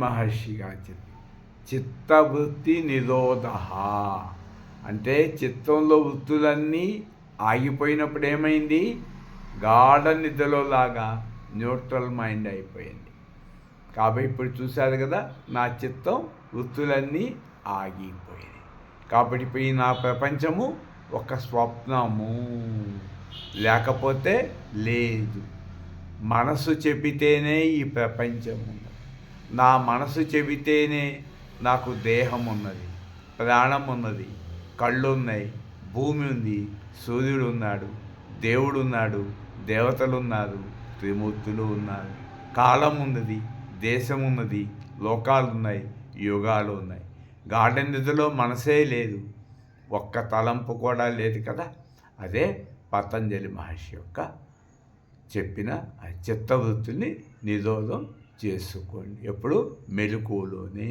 మహర్షిగా చిత్తవృత్తి నిరోధ అంటే చిత్తంలో వృత్తులన్నీ ఆగిపోయినప్పుడు ఏమైంది? గాఢ నిద్రలోలాగా న్యూట్రల్ మైండ్ అయిపోయింది. కాబట్టి ఇప్పుడు చూశారు కదా, నా చిత్తం వృత్తులన్నీ ఆగిపోయినాయి. కాబట్టి ఇప్పుడు ఈ నా ప్రపంచము ఒక స్వప్నము, లేకపోతే లేదు. మనసు చెబితేనే ఈ ప్రపంచము. నా మనసు చెబితేనే నాకు దేహం ఉన్నది, ప్రాణం ఉన్నది, కళ్ళు ఉన్నాయి, భూమి ఉంది, సూర్యుడు ఉన్నాడు, దేవుడు ఉన్నాడు, దేవతలు ఉన్నారు, త్రిమూర్తులు ఉన్నారు, కాలం ఉన్నది, దేశం ఉన్నది, లోకాలు ఉన్నాయి, యుగాలు ఉన్నాయి. గాఢ నిద్రలో మనసే లేదు, ఒక్క తలంపు కూడా లేదు కదా. అదే పతంజలి మహర్షి యొక్క చెప్పిన చిత్తవృత్తిని నిరోధం చేసుకోండి. ఎప్పుడు? మెలకువలోనే.